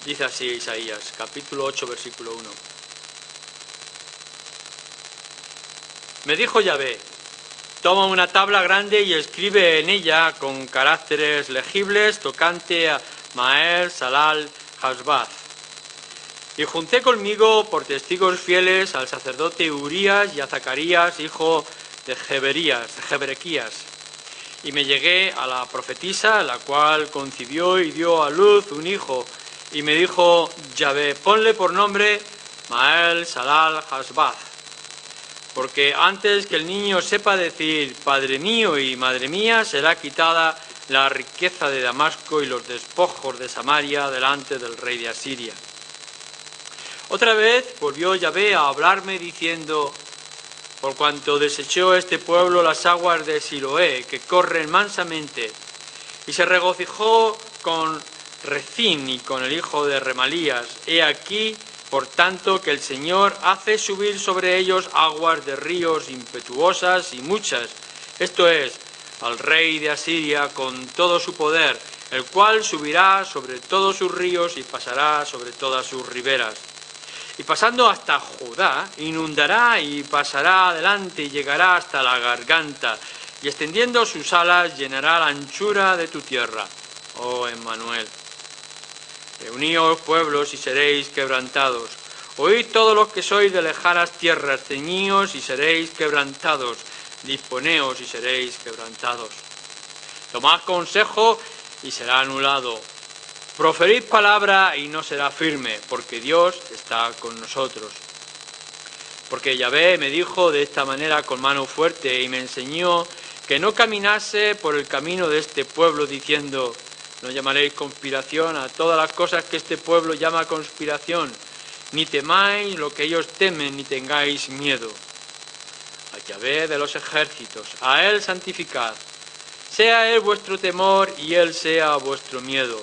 Dice así Isaías, capítulo 8, versículo 1. Me dijo Yahvé, toma una tabla grande y escribe en ella con caracteres legibles tocante a Maher Salal Hasbaz. Y junté conmigo por testigos fieles al sacerdote Urías y a Zacarías, hijo de Jeberequías. Y me llegué a la profetisa, la cual concibió y dio a luz un hijo. Y me dijo Yahvé, ponle por nombre Maher Salal Hasbaz. Porque antes que el niño sepa decir Padre mío y Madre mía, será quitada la riqueza de Damasco y los despojos de Samaria delante del rey de Asiria. Otra vez volvió Yahvé a hablarme diciendo, por cuanto desechó este pueblo las aguas de Siloé, que corren mansamente, y se regocijó con Rezín y con el hijo de Remalías, he aquí, por tanto, que el Señor hace subir sobre ellos aguas de ríos impetuosas y muchas, esto es, al rey de Asiria con todo su poder, el cual subirá sobre todos sus ríos y pasará sobre todas sus riberas. Y pasando hasta Judá, inundará y pasará adelante y llegará hasta la garganta, y extendiendo sus alas llenará la anchura de tu tierra, oh Emmanuel. Reuníos pueblos y seréis quebrantados. Oíd todos los que sois de lejanas tierras, ceñíos y seréis quebrantados. Disponeos y seréis quebrantados. Tomad consejo y será anulado. Proferid palabra y no será firme, porque Dios está con nosotros. Porque Yahvé me dijo de esta manera con mano fuerte y me enseñó que no caminase por el camino de este pueblo diciendo, no llamaréis conspiración a todas las cosas que este pueblo llama conspiración, ni temáis lo que ellos temen, ni tengáis miedo. A Yahvé de los ejércitos, a Él santificad, sea Él vuestro temor y Él sea vuestro miedo.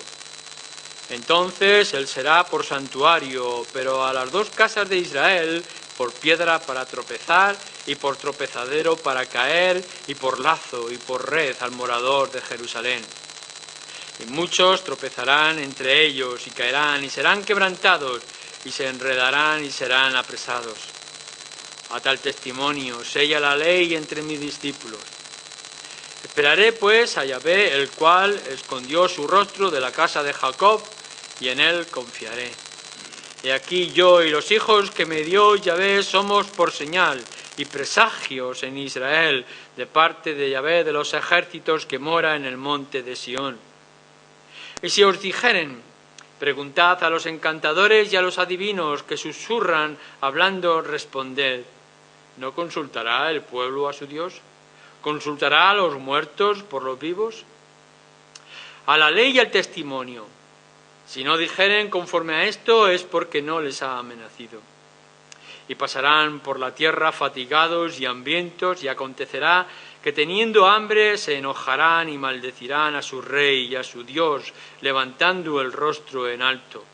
Entonces Él será por santuario, pero a las dos casas de Israel por piedra para tropezar y por tropezadero para caer y por lazo y por red al morador de Jerusalén. Y muchos tropezarán entre ellos y caerán y serán quebrantados y se enredarán y serán apresados. A tal testimonio sella la ley entre mis discípulos. Esperaré pues a Yahvé, el cual escondió su rostro de la casa de Jacob, y en él confiaré. He aquí yo y los hijos que me dio Yahvé somos por señal y presagios en Israel, de parte de Yahvé de los ejércitos que mora en el monte de Sión. Y si os dijeren, preguntad a los encantadores y a los adivinos que susurran hablando, responded, ¿no consultará el pueblo a su Dios? ¿Consultará a los muertos por los vivos? A la ley y al testimonio. Si no dijeren conforme a esto es porque no les ha amenazado. Y pasarán por la tierra fatigados y hambrientos, y acontecerá que teniendo hambre se enojarán y maldecirán a su rey y a su Dios, levantando el rostro en alto.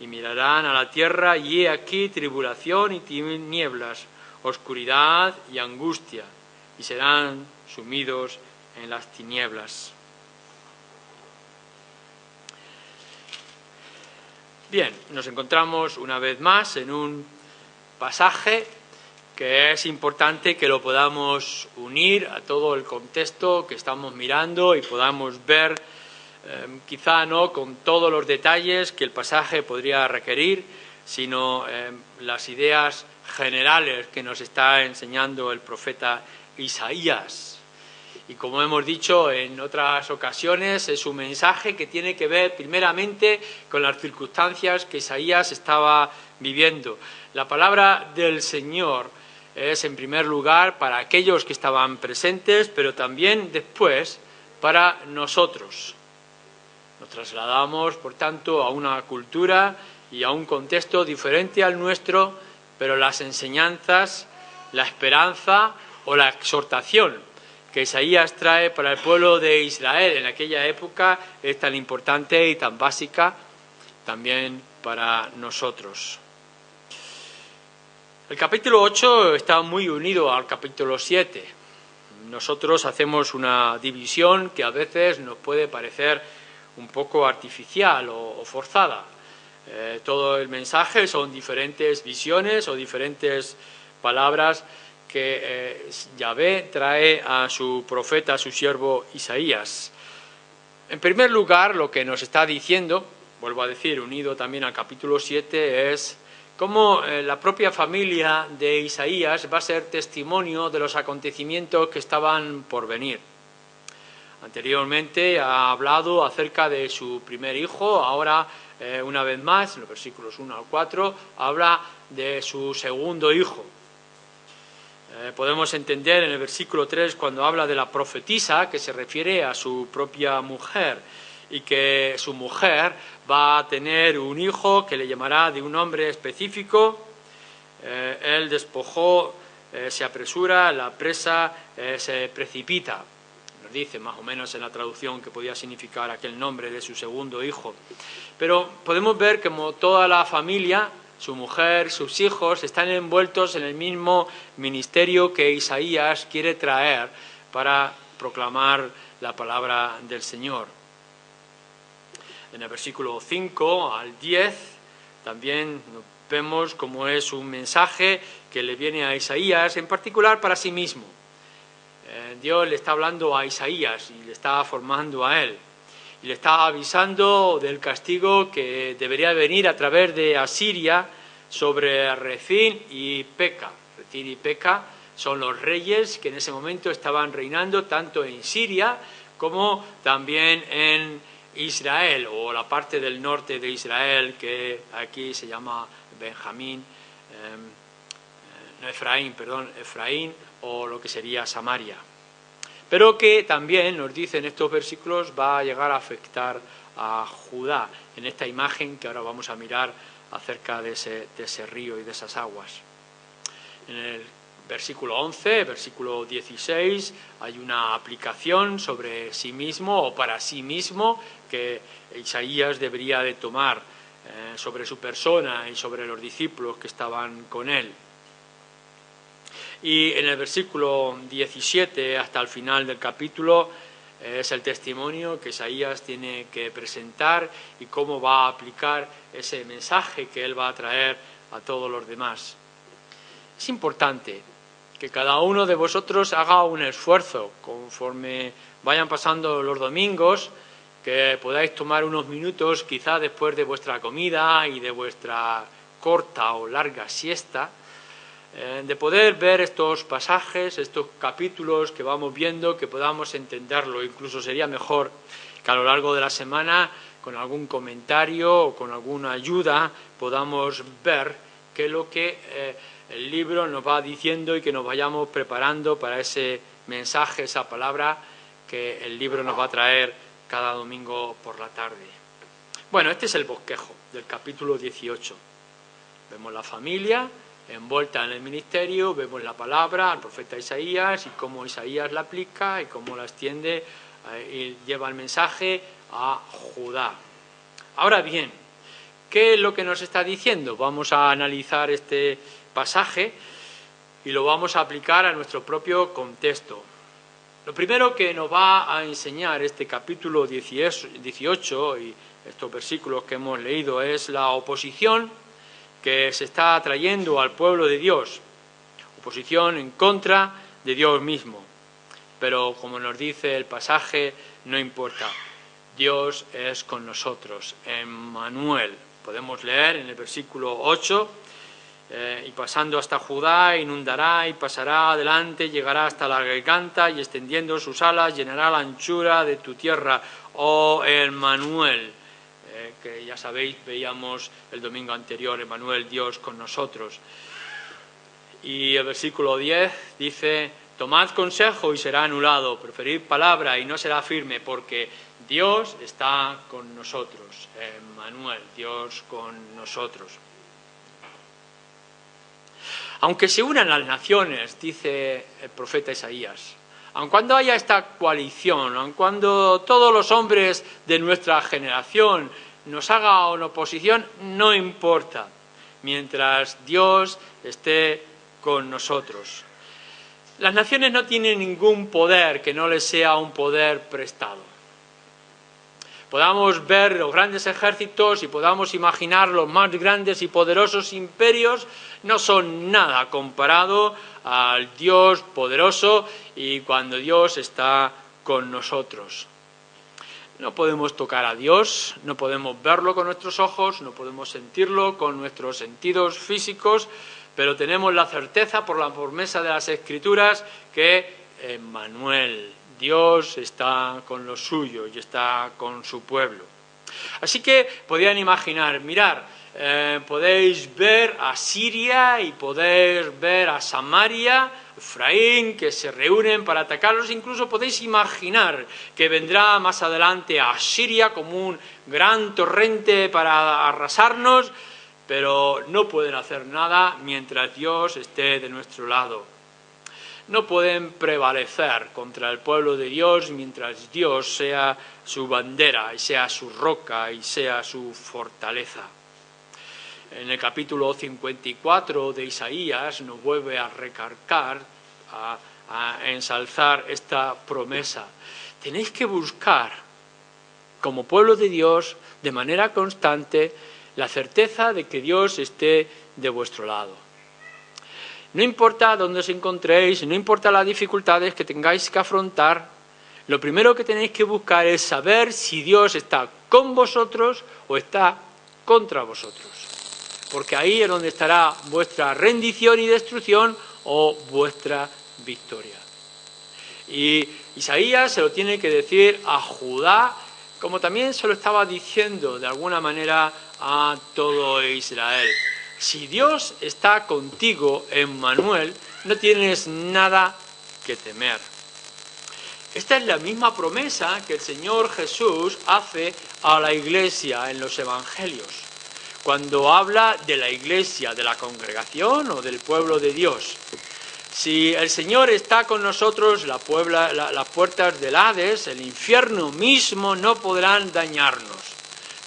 Y mirarán a la tierra, y he aquí tribulación y tinieblas, oscuridad y angustia, y serán sumidos en las tinieblas. Bien, nos encontramos una vez más en un pasaje que es importante que lo podamos unir a todo el contexto que estamos mirando y podamos ver, quizá no con todos los detalles que el pasaje podría requerir, sino las ideas generales que nos está enseñando el profeta Isaías. Y como hemos dicho en otras ocasiones, es un mensaje que tiene que ver primeramente con las circunstancias que Isaías estaba viviendo. La palabra del Señor es en primer lugar para aquellos que estaban presentes, pero también después para nosotros. Nos trasladamos, por tanto, a una cultura y a un contexto diferente al nuestro, pero las enseñanzas, la esperanza o la exhortación que Isaías trae para el pueblo de Israel en aquella época es tan importante y tan básica también para nosotros. El capítulo 8 está muy unido al capítulo 7. Nosotros hacemos una división que a veces nos puede parecer un poco artificial o forzada. Todo el mensaje son diferentes visiones o diferentes palabras que Yahvé trae a su profeta, a su siervo Isaías. En primer lugar, lo que nos está diciendo, vuelvo a decir, unido también al capítulo 7, es cómo la propia familia de Isaías va a ser testimonio de los acontecimientos que estaban por venir. Anteriormente ha hablado acerca de su primer hijo, ahora una vez más, en los versículos 1 al 4, habla de su segundo hijo. Podemos entender en el versículo 3 cuando habla de la profetisa que se refiere a su propia mujer y que su mujer va a tener un hijo que le llamará de un nombre específico. Él despojó, se apresura, la presa se precipita. Nos dice más o menos en la traducción que podía significar aquel nombre de su segundo hijo. Pero podemos ver como toda la familia, su mujer, sus hijos, están envueltos en el mismo ministerio que Isaías quiere traer para proclamar la palabra del Señor. En el versículo 5 al 10 también vemos cómo es un mensaje que le viene a Isaías, en particular para sí mismo. Dios le está hablando a Isaías y le está formando a él. Y le está avisando del castigo que debería venir a través de Asiria sobre Rezín y Peca. Rezín y Peca son los reyes que en ese momento estaban reinando tanto en Siria como también en Israel, o la parte del norte de Israel que aquí se llama Efraín, o lo que sería Samaria. Pero que también, nos dice en estos versículos, va a llegar a afectar a Judá, en esta imagen que ahora vamos a mirar acerca de ese río y de esas aguas. En el versículo 11, versículo 16, hay una aplicación sobre sí mismo o para sí mismo que Isaías debería de tomar sobre su persona y sobre los discípulos que estaban con él. Y en el versículo 17 hasta el final del capítulo es el testimonio que Isaías tiene que presentar y cómo va a aplicar ese mensaje que él va a traer a todos los demás. Es importante que cada uno de vosotros haga un esfuerzo conforme vayan pasando los domingos, que podáis tomar unos minutos quizá después de vuestra comida y de vuestra corta o larga siesta, de poder ver estos pasajes, estos capítulos que vamos viendo, que podamos entenderlo. Incluso sería mejor que a lo largo de la semana, con algún comentario o con alguna ayuda, podamos ver qué es lo que el libro nos va diciendo y que nos vayamos preparando para ese mensaje, esa palabra que el libro nos va a traer cada domingo por la tarde. Bueno, este es el bosquejo del capítulo 18. Vemos la familia envuelta en el ministerio, vemos la palabra al profeta Isaías y cómo Isaías la aplica y cómo la extiende y lleva el mensaje a Judá. Ahora bien, ¿qué es lo que nos está diciendo? Vamos a analizar este pasaje y lo vamos a aplicar a nuestro propio contexto. Lo primero que nos va a enseñar este capítulo 18 y estos versículos que hemos leído es la oposición que se está trayendo al pueblo de Dios, oposición en contra de Dios mismo. Pero como nos dice el pasaje, no importa, Dios es con nosotros. Emmanuel, podemos leer en el versículo 8, y pasando hasta Judá, inundará y pasará adelante, llegará hasta la garganta y extendiendo sus alas llenará la anchura de tu tierra, oh Emmanuel. Que ya sabéis, veíamos el domingo anterior, Emmanuel, Dios con nosotros. Y el versículo 10 dice, tomad consejo y será anulado, preferid palabra y no será firme, porque Dios está con nosotros. Emmanuel, Dios con nosotros. Aunque se unan las naciones, dice el profeta Isaías, aun cuando haya esta coalición, aun cuando todos los hombres de nuestra generación nos haga una oposición, no importa, mientras Dios esté con nosotros. Las naciones no tienen ningún poder que no les sea un poder prestado. podamos ver los grandes ejércitos y podamos imaginar los más grandes y poderosos imperios, no son nada comparado al Dios poderoso y cuando Dios está con nosotros. No podemos tocar a Dios, no podemos verlo con nuestros ojos, no podemos sentirlo con nuestros sentidos físicos, pero tenemos la certeza por la promesa de las Escrituras que Emmanuel, Dios está con los suyos y está con su pueblo. Así que podían imaginar, mirar, podéis ver a Siria y podéis ver a Samaria, Efraín, que se reúnen para atacarlos. Incluso podéis imaginar que vendrá más adelante a Siria como un gran torrente para arrasarnos, pero no pueden hacer nada mientras Dios esté de nuestro lado. No pueden prevalecer contra el pueblo de Dios mientras Dios sea su bandera y sea su roca y sea su fortaleza. En el capítulo 54 de Isaías nos vuelve a recargar, a ensalzar esta promesa. Tenéis que buscar, como pueblo de Dios, de manera constante, la certeza de que Dios esté de vuestro lado. No importa dónde os encontréis, no importa las dificultades que tengáis que afrontar, lo primero que tenéis que buscar es saber si Dios está con vosotros o está contra vosotros. Porque ahí es donde estará vuestra rendición y destrucción o vuestra victoria. Y Isaías se lo tiene que decir a Judá, como también se lo estaba diciendo de alguna manera a todo Israel. Si Dios está contigo, Emmanuel, no tienes nada que temer. Esta es la misma promesa que el Señor Jesús hace a la Iglesia en los Evangelios, cuando habla de la Iglesia, de la congregación o del pueblo de Dios. Si el Señor está con nosotros, las puertas del Hades, el infierno mismo, no podrán dañarnos,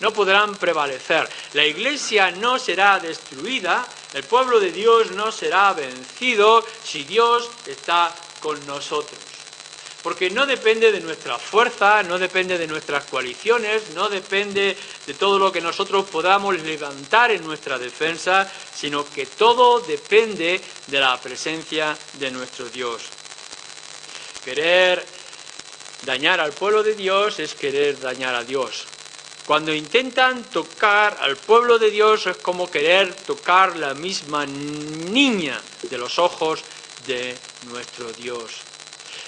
no podrán prevalecer. La Iglesia no será destruida, el pueblo de Dios no será vencido si Dios está con nosotros. Porque no depende de nuestra fuerza, no depende de nuestras coaliciones, no depende de todo lo que nosotros podamos levantar en nuestra defensa, sino que todo depende de la presencia de nuestro Dios. Querer dañar al pueblo de Dios es querer dañar a Dios. Cuando intentan tocar al pueblo de Dios es como querer tocar la misma niña de los ojos de nuestro Dios.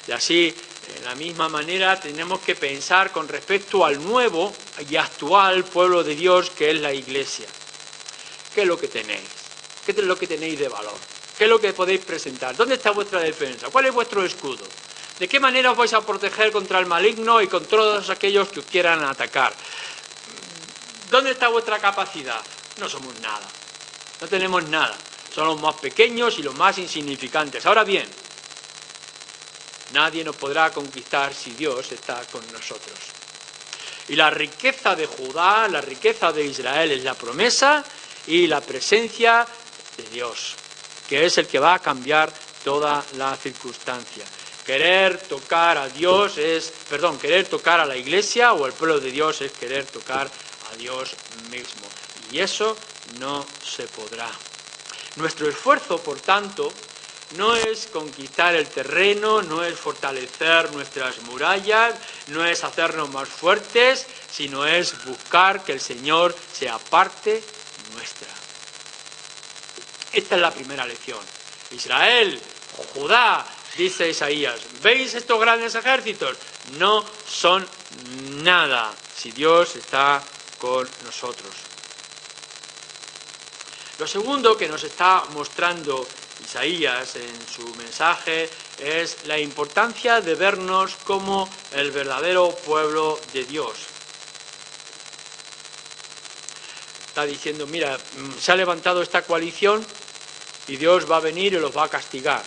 Y así, de la misma manera, tenemos que pensar con respecto al nuevo y actual pueblo de Dios que es la Iglesia. ¿Qué es lo que tenéis? ¿Qué es lo que tenéis de valor? ¿Qué es lo que podéis presentar? ¿Dónde está vuestra defensa? ¿Cuál es vuestro escudo? ¿De qué manera os vais a proteger contra el maligno y contra todos aquellos que os quieran atacar? ¿Dónde está vuestra capacidad? No somos nada. No tenemos nada. Somos los más pequeños y los más insignificantes. Ahora bien, nadie nos podrá conquistar si Dios está con nosotros. Y la riqueza de Judá, la riqueza de Israel es la promesa y la presencia de Dios, que es el que va a cambiar toda la circunstancia. Querer tocar a Dios querer tocar a la Iglesia o al pueblo de Dios es querer tocar a Dios mismo. Y eso no se podrá. Nuestro esfuerzo, por tanto, no es conquistar el terreno, no es fortalecer nuestras murallas, no es hacernos más fuertes, sino es buscar que el Señor sea parte nuestra. Esta es la primera lección. Israel, Judá, dice Isaías, ¿veis estos grandes ejércitos? No son nada si Dios está con nosotros. Lo segundo que nos está mostrando Isaías en su mensaje es la importancia de vernos como el verdadero pueblo de Dios. Está diciendo, mira, se ha levantado esta coalición y Dios va a venir y los va a castigar.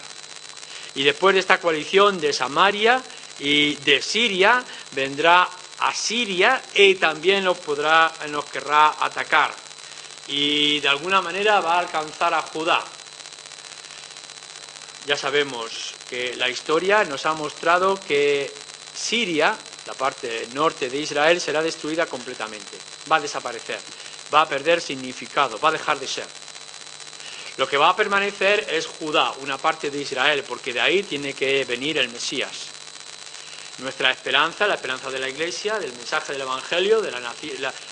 Y después de esta coalición de Samaria y de Siria, vendrá Asiria y también nos querrá atacar. Y de alguna manera va a alcanzar a Judá. Ya sabemos que la historia nos ha mostrado que Siria la parte norte de Israel, será destruida completamente. Va a desaparecer, va a perder significado, va a dejar de ser. Lo que va a permanecer es Judá, una parte de Israel, porque de ahí tiene que venir el Mesías. Nuestra esperanza, la esperanza de la Iglesia, del mensaje del Evangelio,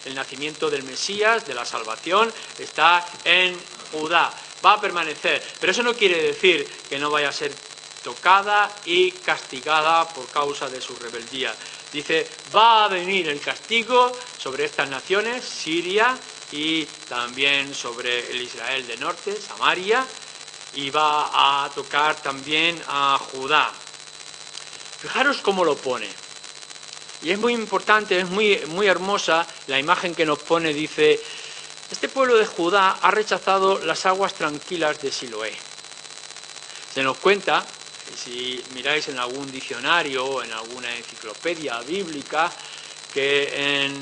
el nacimiento del Mesías, de la salvación, está en Judá. Va a permanecer, pero eso no quiere decir que no vaya a ser tocada y castigada por causa de su rebeldía. Dice, va a venir el castigo sobre estas naciones, Siria y también sobre el Israel de norte, Samaria, y va a tocar también a Judá. Fijaros cómo lo pone. Y es muy importante, es muy hermosa la imagen que nos pone, dice, este pueblo de Judá ha rechazado las aguas tranquilas de Siloé. Se nos cuenta, si miráis en algún diccionario o en alguna enciclopedia bíblica, que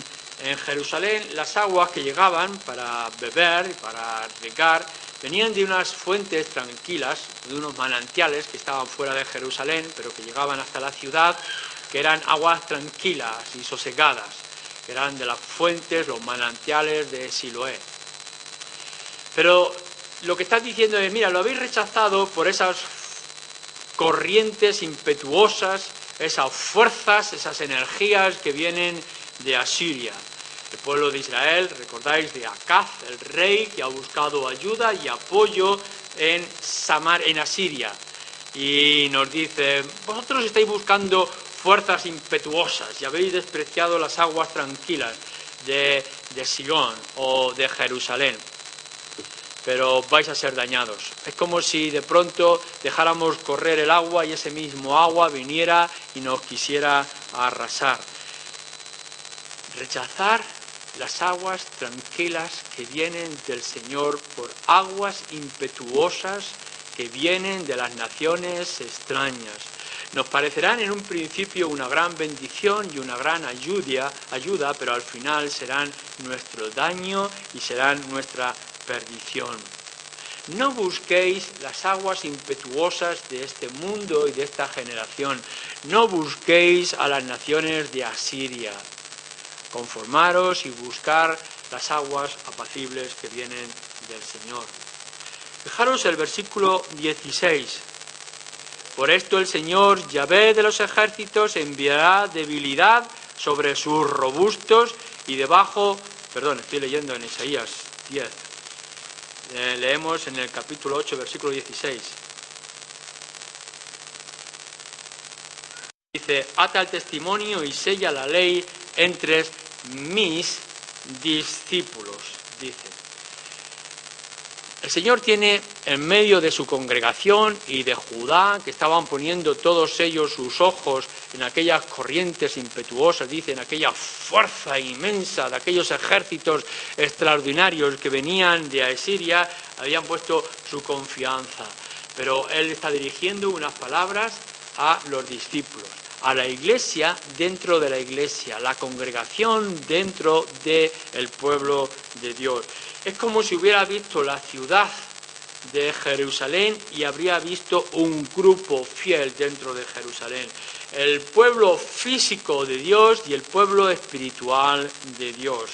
en Jerusalén las aguas que llegaban para beber, para regar, venían de unas fuentes tranquilas, de unos manantiales que estaban fuera de Jerusalén, pero que llegaban hasta la ciudad, que eran aguas tranquilas y sosegadas, que eran de las fuentes, los manantiales de Siloé. Pero lo que está diciendo es, mira, lo habéis rechazado por esas corrientes impetuosas, esas fuerzas, esas energías que vienen de Asiria. El pueblo de Israel, recordáis de Acaz, el rey que ha buscado ayuda y apoyo en Asiria. Y nos dice, vosotros estáis buscando fuerzas impetuosas y habéis despreciado las aguas tranquilas de Sion o de Jerusalén. Pero vais a ser dañados. Es como si de pronto dejáramos correr el agua y ese mismo agua viniera y nos quisiera arrasar. Rechazar las aguas tranquilas que vienen del Señor por aguas impetuosas que vienen de las naciones extrañas. Nos parecerán en un principio una gran bendición y una gran ayuda, pero al final serán nuestro daño y serán nuestra perdición. No busquéis las aguas impetuosas de este mundo y de esta generación. No busquéis a las naciones de Asiria. Conformaros y buscar las aguas apacibles que vienen del Señor. Fijaros el versículo 16. Por esto el Señor, Yahvé de los ejércitos, enviará debilidad sobre sus robustos y estoy leyendo en Isaías 10. Leemos en el capítulo 8, versículo 16. Dice, ata el testimonio y sella la ley entre mis discípulos, dice. El Señor tiene en medio de su congregación y de Judá, que estaban poniendo todos ellos sus ojos en aquellas corrientes impetuosas, dice, en aquella fuerza inmensa de aquellos ejércitos extraordinarios que venían de Asiria, habían puesto su confianza. Pero Él está dirigiendo unas palabras a los discípulos, a la iglesia dentro de la iglesia, la congregación dentro del pueblo de Dios. Es como si hubiera visto la ciudad de Jerusalén y habría visto un grupo fiel dentro de Jerusalén. El pueblo físico de Dios y el pueblo espiritual de Dios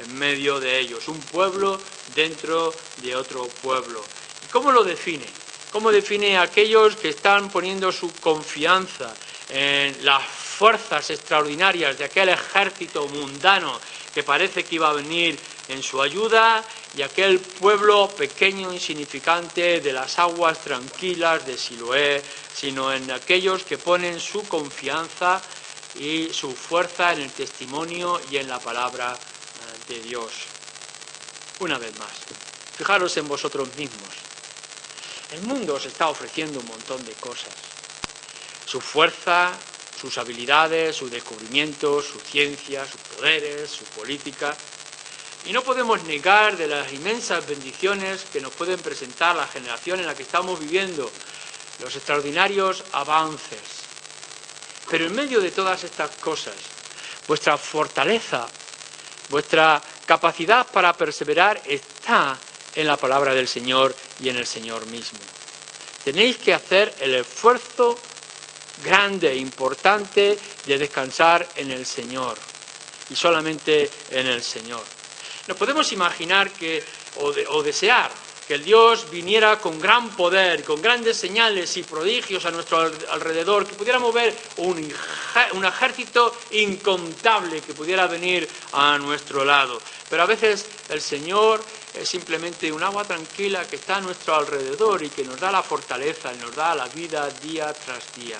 en medio de ellos. Un pueblo dentro de otro pueblo. ¿Y cómo lo define? ¿Cómo define a aquellos que están poniendo su confianza en las fuerzas extraordinarias de aquel ejército mundano que parece que iba a venir en su ayuda, y aquel pueblo pequeño, insignificante, de las aguas tranquilas de Siloé, sino en aquellos que ponen su confianza y su fuerza en el testimonio y en la palabra de Dios? Una vez más, fijaros en vosotros mismos. El mundo os está ofreciendo un montón de cosas. Su fuerza, sus habilidades, sus descubrimientos, su ciencia, sus poderes, su política. Y no podemos negar de las inmensas bendiciones que nos pueden presentar la generación en la que estamos viviendo, los extraordinarios avances. Pero en medio de todas estas cosas, vuestra fortaleza, vuestra capacidad para perseverar está en la palabra del Señor y en el Señor mismo. Tenéis que hacer el esfuerzo grande e importante de descansar en el Señor y solamente en el Señor. Nos podemos imaginar o desear que el Dios viniera con gran poder, con grandes señales y prodigios a nuestro alrededor, que pudiéramos ver un ejército incontable que pudiera venir a nuestro lado. Pero a veces el Señor es simplemente un agua tranquila que está a nuestro alrededor y que nos da la fortaleza, nos da la vida día tras día.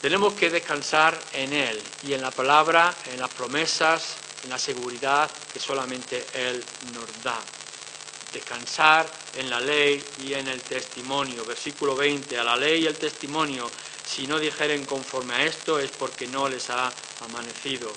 Tenemos que descansar en Él y en la palabra, en las promesas, en la seguridad que solamente Él nos da. Descansar en la ley y en el testimonio. Versículo 20, a la ley y el testimonio, si no dijeren conforme a esto es porque no les ha amanecido.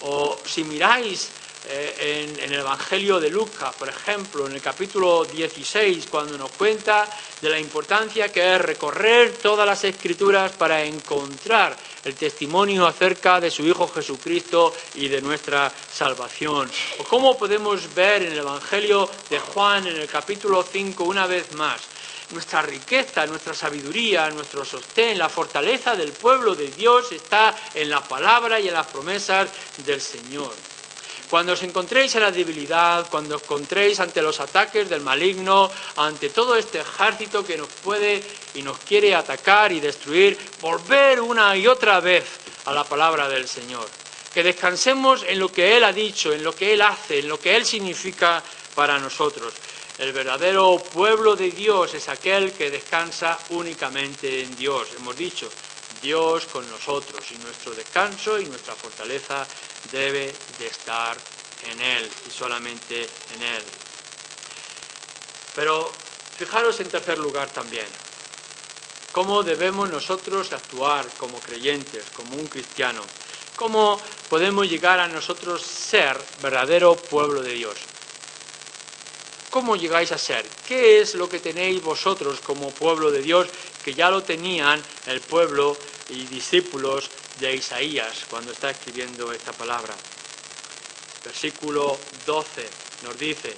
O si miráis en el Evangelio de Lucas, por ejemplo, en el capítulo 16, cuando nos cuenta de la importancia que es recorrer todas las Escrituras para encontrar el testimonio acerca de su Hijo Jesucristo y de nuestra salvación. O cómo podemos ver en el Evangelio de Juan, en el capítulo 5, una vez más, nuestra riqueza, nuestra sabiduría, nuestro sostén, la fortaleza del pueblo de Dios está en la palabra y en las promesas del Señor. Cuando os encontréis en la debilidad, cuando os encontréis ante los ataques del maligno, ante todo este ejército que nos puede y nos quiere atacar y destruir, volver una y otra vez a la palabra del Señor. Que descansemos en lo que Él ha dicho, en lo que Él hace, en lo que Él significa para nosotros. El verdadero pueblo de Dios es aquel que descansa únicamente en Dios. Hemos dicho, Dios con nosotros, y nuestro descanso y nuestra fortaleza debe de estar en Él y solamente en Él. Pero fijaros en tercer lugar también, cómo debemos nosotros actuar como creyentes, como un cristiano, cómo podemos llegar a nosotros ser verdadero pueblo de Dios. ¿Cómo llegáis a ser? ¿Qué es lo que tenéis vosotros como pueblo de Dios que ya lo tenían el pueblo y discípulos de Isaías cuando está escribiendo esta palabra? Versículo 12 nos dice: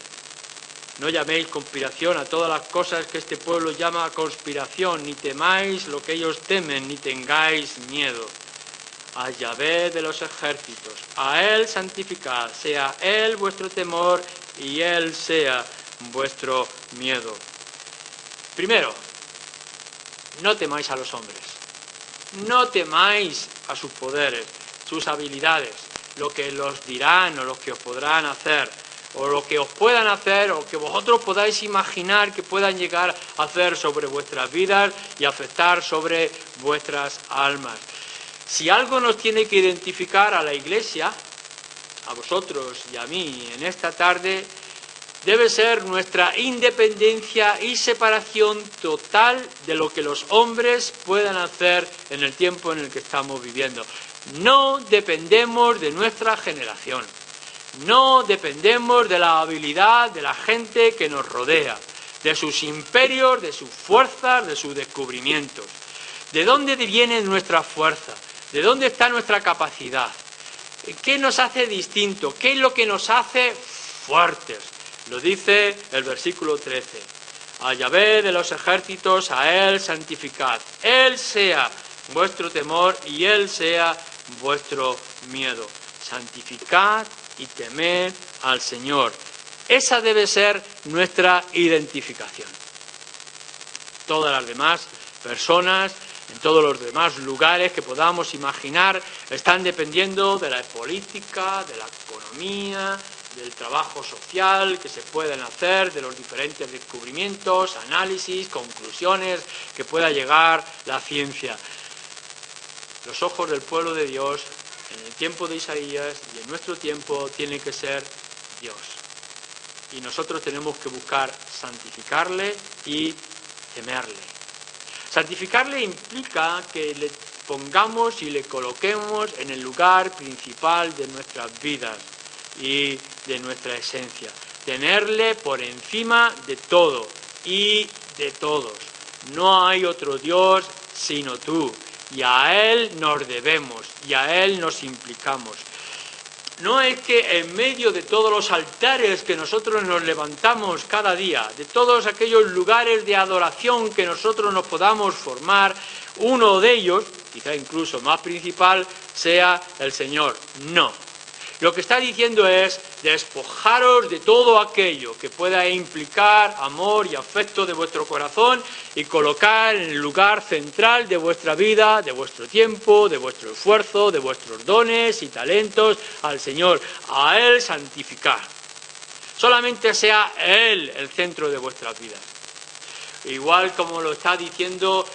no llaméis conspiración a todas las cosas que este pueblo llama conspiración, ni temáis lo que ellos temen, ni tengáis miedo. A Yahvé de los ejércitos, a Él santificad, sea Él vuestro temor y Él sea vuestro miedo. Primero, no temáis a los hombres, no temáis a sus poderes, sus habilidades, lo que los dirán o lo que os podrán hacer, o lo que os puedan hacer, o que vosotros podáis imaginar que puedan llegar a hacer sobre vuestras vidas y afectar sobre vuestras almas. Si algo nos tiene que identificar a la Iglesia, a vosotros y a mí en esta tarde, debe ser nuestra independencia y separación total de lo que los hombres puedan hacer en el tiempo en el que estamos viviendo. No dependemos de nuestra generación, no dependemos de la habilidad de la gente que nos rodea, de sus imperios, de sus fuerzas, de sus descubrimientos. ¿De dónde viene nuestra fuerza? ¿De dónde está nuestra capacidad? ¿Qué nos hace distinto? ¿Qué es lo que nos hace fuertes? Lo dice el versículo 13. A Yahvé de los ejércitos, a Él santificad. Él sea vuestro temor y Él sea vuestro miedo. Santificad y temed al Señor. Esa debe ser nuestra identificación. Todas las demás personas, en todos los demás lugares que podamos imaginar, están dependiendo de la política, de la economía, del trabajo social que se pueden hacer, de los diferentes descubrimientos, análisis, conclusiones que pueda llegar la ciencia. Los ojos del pueblo de Dios, en el tiempo de Isaías y en nuestro tiempo, tienen que ser Dios. Y nosotros tenemos que buscar santificarle y temerle. Santificarle implica que le pongamos y le coloquemos en el lugar principal de nuestras vidas y de nuestra esencia. Tenerle por encima de todo y de todos. No hay otro Dios sino tú. Y a Él nos debemos y a Él nos implicamos. No es que en medio de todos los altares que nosotros nos levantamos cada día, de todos aquellos lugares de adoración que nosotros nos podamos formar, uno de ellos quizá incluso más principal, sea el Señor. No. Lo que está diciendo es, despojaros de todo aquello que pueda implicar amor y afecto de vuestro corazón y colocar en el lugar central de vuestra vida, de vuestro tiempo, de vuestro esfuerzo, de vuestros dones y talentos al Señor. A Él santificar. Solamente sea Él el centro de vuestras vidas. Igual como lo está diciendo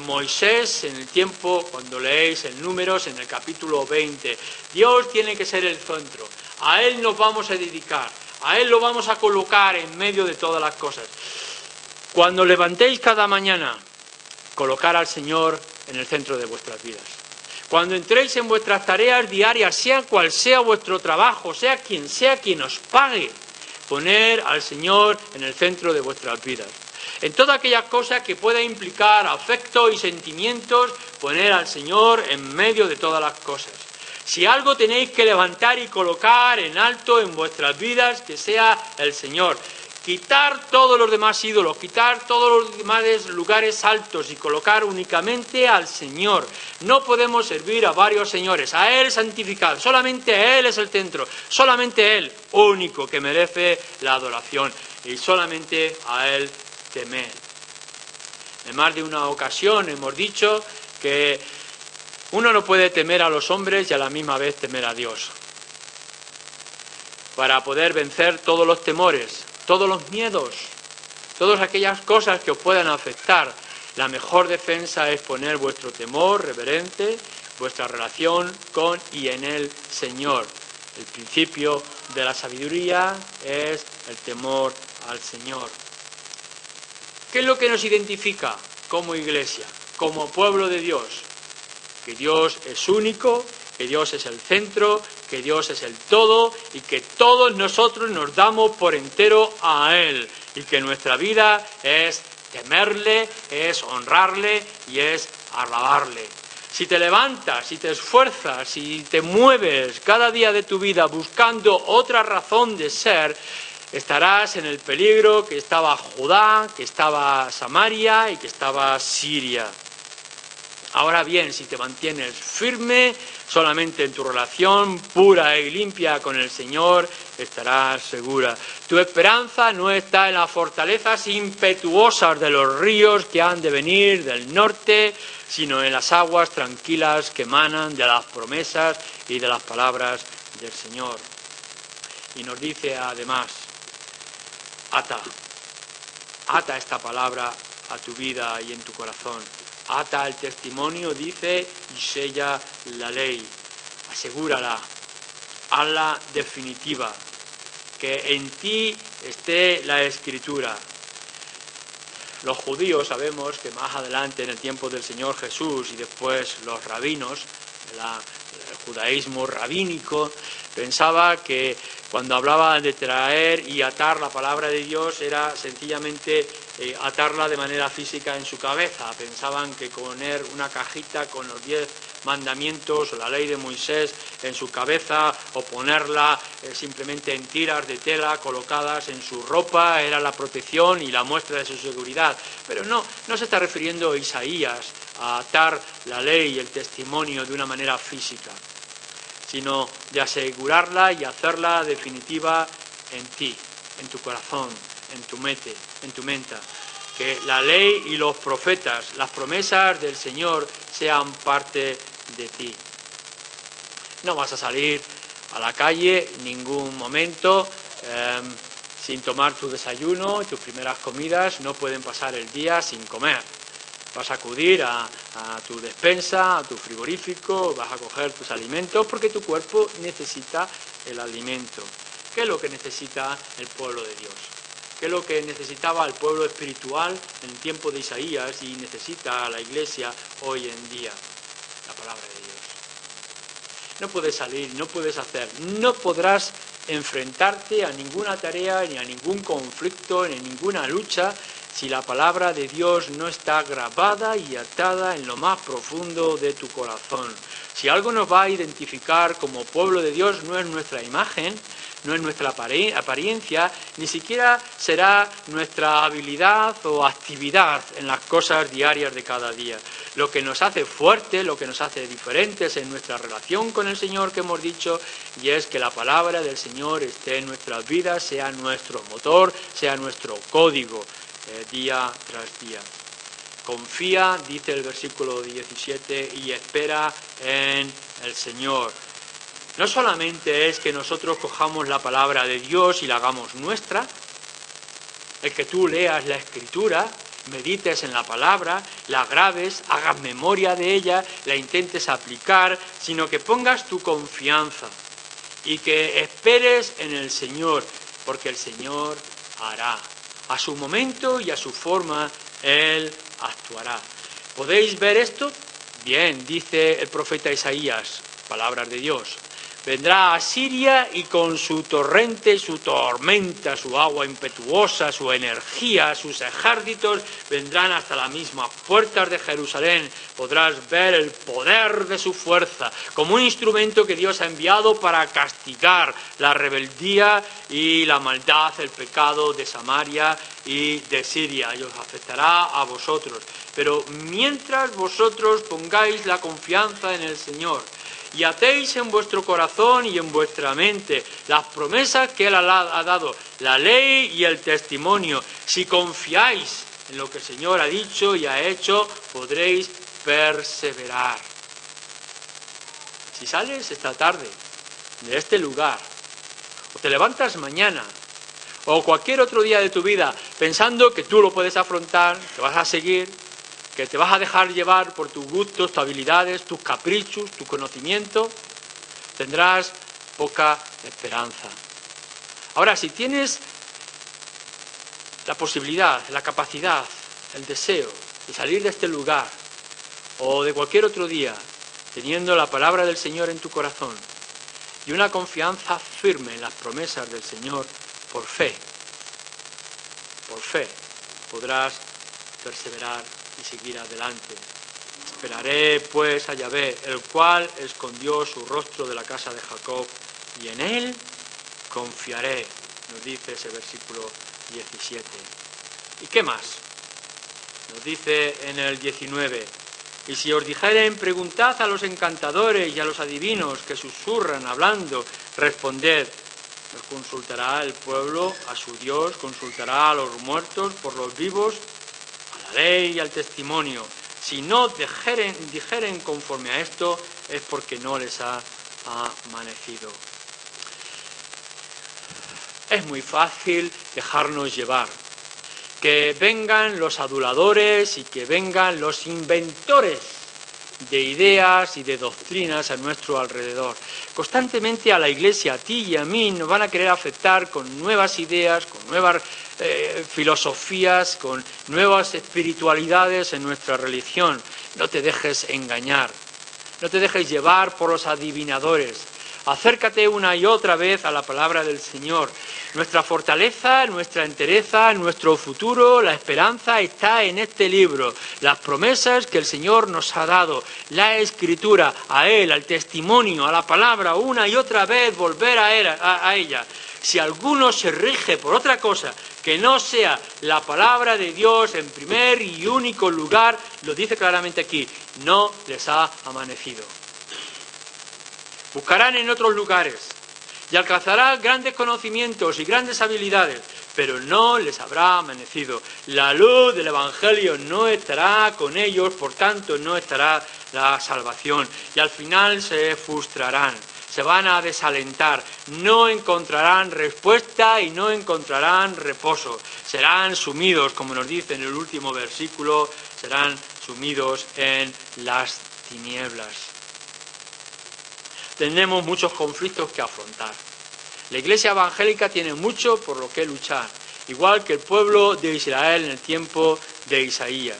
Moisés en el tiempo, cuando leéis en Números, en el capítulo 20. Dios tiene que ser el centro. A Él nos vamos a dedicar. A Él lo vamos a colocar en medio de todas las cosas. Cuando levantéis cada mañana, colocar al Señor en el centro de vuestras vidas. Cuando entréis en vuestras tareas diarias, sea cual sea vuestro trabajo, sea quien os pague, poner al Señor en el centro de vuestras vidas. En todas aquellas cosas que pueda implicar afecto y sentimientos, poner al Señor en medio de todas las cosas. Si algo tenéis que levantar y colocar en alto en vuestras vidas, que sea el Señor. Quitar todos los demás ídolos, quitar todos los demás lugares altos y colocar únicamente al Señor. No podemos servir a varios señores, a Él santificar, solamente Él es el centro, solamente Él, único que merece la adoración y solamente a Él temer. En más de una ocasión hemos dicho que uno no puede temer a los hombres y a la misma vez temer a Dios. Para poder vencer todos los temores, todos los miedos, todas aquellas cosas que os puedan afectar, la mejor defensa es poner vuestro temor reverente, vuestra relación con y en el Señor. El principio de la sabiduría es el temor al Señor. ¿Qué es lo que nos identifica como iglesia, como pueblo de Dios? Que Dios es único, que Dios es el centro, que Dios es el todo y que todos nosotros nos damos por entero a Él y que nuestra vida es temerle, es honrarle y es alabarle. Si te levantas, si te esfuerzas, si te mueves cada día de tu vida buscando otra razón de ser, estarás en el peligro que estaba Judá, que estaba Samaria y que estaba Siria. Ahora bien, si te mantienes firme solamente en tu relación pura y limpia con el Señor, estarás segura. Tu esperanza no está en las fortalezas impetuosas de los ríos que han de venir del norte, sino en las aguas tranquilas que emanan de las promesas y de las palabras del Señor. Y nos dice además, ata esta palabra a tu vida y en tu corazón. Ata el testimonio, dice, y sella la ley. Asegúrala, hazla definitiva, que en ti esté la Escritura. Los judíos sabemos que más adelante en el tiempo del Señor Jesús y después los rabinos, el judaísmo rabínico, pensaba que cuando hablaba de traer y atar la palabra de Dios era sencillamente atarla de manera física en su cabeza. Pensaban que poner una cajita con los 10 mandamientos o la ley de Moisés en su cabeza o ponerla simplemente en tiras de tela colocadas en su ropa era la protección y la muestra de su seguridad. Pero no se está refiriendo Isaías a atar la ley y el testimonio de una manera física, sino de asegurarla y hacerla definitiva en ti, en tu corazón, en tu mente, que la ley y los profetas, las promesas del Señor sean parte de ti. No vas a salir a la calle en ningún momento sin tomar tu desayuno, tus primeras comidas, no pueden pasar el día sin comer. Vas a acudir a tu despensa, a tu frigorífico, vas a coger tus alimentos porque tu cuerpo necesita el alimento. ¿Qué es lo que necesita el pueblo de Dios? ¿Qué es lo que necesitaba el pueblo espiritual en el tiempo de Isaías y necesita la Iglesia hoy en día? La palabra de Dios. No puedes salir, no puedes hacer, no podrás enfrentarte a ninguna tarea, ni a ningún conflicto, ni a ninguna lucha, si la palabra de Dios no está grabada y atada en lo más profundo de tu corazón. Si algo nos va a identificar como pueblo de Dios no es nuestra imagen, no es nuestra apariencia, ni siquiera será nuestra habilidad o actividad en las cosas diarias de cada día, lo que nos hace fuertes, lo que nos hace diferentes en nuestra relación con el Señor que hemos dicho, y es que la palabra del Señor esté en nuestras vidas, sea nuestro motor, sea nuestro código, día tras día. Confía, dice el versículo 17, y espera en el Señor. No solamente es que nosotros cojamos la palabra de Dios y la hagamos nuestra, el que tú leas la Escritura, medites en la palabra, la grabes, hagas memoria de ella, la intentes aplicar, sino que pongas tu confianza y que esperes en el Señor, porque el Señor hará. A su momento y a su forma, Él actuará. ¿Podéis ver esto? Bien, dice el profeta Isaías, palabras de Dios. Vendrá a Siria y con su torrente, su tormenta, su agua impetuosa, su energía, sus ejércitos, vendrán hasta las mismas puertas de Jerusalén. Podrás ver el poder de su fuerza, como un instrumento que Dios ha enviado para castigar la rebeldía y la maldad, el pecado de Samaria y de Siria, y os afectará a vosotros. Pero mientras vosotros pongáis la confianza en el Señor, y atéis en vuestro corazón y en vuestra mente las promesas que Él ha dado, la ley y el testimonio. Si confiáis en lo que el Señor ha dicho y ha hecho, podréis perseverar. Si sales esta tarde de este lugar, o te levantas mañana, o cualquier otro día de tu vida, pensando que tú lo puedes afrontar, que vas a seguir, que te vas a dejar llevar por tus gustos, tus habilidades, tus caprichos, tu conocimiento, tendrás poca esperanza. Ahora, si tienes la posibilidad, la capacidad, el deseo de salir de este lugar o de cualquier otro día, teniendo la palabra del Señor en tu corazón y una confianza firme en las promesas del Señor, por fe, podrás perseverar y seguir adelante. Esperaré pues a Yahvé, el cual escondió su rostro de la casa de Jacob, y en él confiaré, nos dice ese versículo 17. ¿Y qué más? Nos dice en el 19, y si os dijeren, preguntad a los encantadores y a los adivinos que susurran hablando, responded. Nos consultará el pueblo a su Dios, consultará a los muertos por los vivos, a la ley y al testimonio. Si no dijeren conforme a esto, es porque no les ha amanecido. Es muy fácil dejarnos llevar. Que vengan los aduladores y que vengan los inventores de ideas y de doctrinas a nuestro alrededor. Constantemente a la Iglesia, a ti y a mí, nos van a querer afectar con nuevas ideas, con nuevas filosofías, con nuevas espiritualidades en nuestra religión. No te dejes engañar, no te dejes llevar por los adivinadores. Acércate una y otra vez a la palabra del Señor. Nuestra fortaleza, nuestra entereza, nuestro futuro, la esperanza está en este libro. Las promesas que el Señor nos ha dado, la Escritura, a Él, al testimonio, a la palabra, una y otra vez volver a ella. Si alguno se rige por otra cosa que no sea la palabra de Dios en primer y único lugar, lo dice claramente aquí, no les ha amanecido. Buscarán en otros lugares y alcanzarán grandes conocimientos y grandes habilidades, pero no les habrá amanecido. La luz del Evangelio no estará con ellos, por tanto no estará la salvación. Y al final se frustrarán, se van a desalentar, no encontrarán respuesta y no encontrarán reposo. Serán sumidos, como nos dice en el último versículo, serán sumidos en las tinieblas. Tenemos muchos conflictos que afrontar. La Iglesia evangélica tiene mucho por lo que luchar, igual que el pueblo de Israel en el tiempo de Isaías.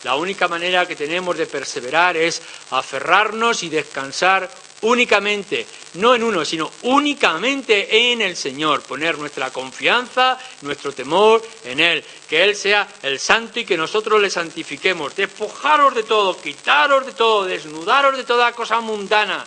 La única manera que tenemos de perseverar es aferrarnos y descansar únicamente, no en uno, sino únicamente en el Señor. Poner nuestra confianza, nuestro temor en Él. Que Él sea el santo y que nosotros le santifiquemos. Despojaros de todo, quitaros de todo, desnudaros de toda cosa mundana.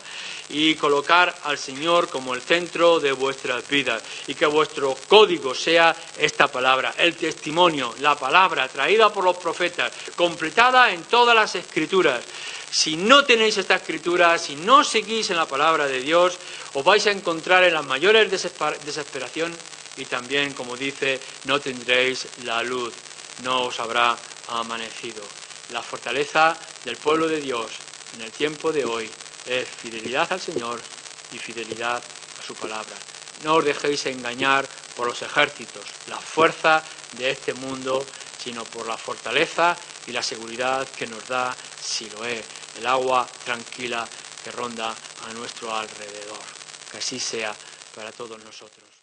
y colocar al Señor como el centro de vuestras vidas, y que vuestro código sea esta palabra, el testimonio, la palabra traída por los profetas, completada en todas las Escrituras. Si no tenéis esta Escritura, si no seguís en la palabra de Dios, os vais a encontrar en las mayores desesperación, y también, como dice, no tendréis la luz, no os habrá amanecido. La fortaleza del pueblo de Dios en el tiempo de hoy es fidelidad al Señor y fidelidad a su palabra. No os dejéis engañar por los ejércitos, la fuerza de este mundo, sino por la fortaleza y la seguridad que nos da Siloé, el agua tranquila que ronda a nuestro alrededor. Que así sea para todos nosotros.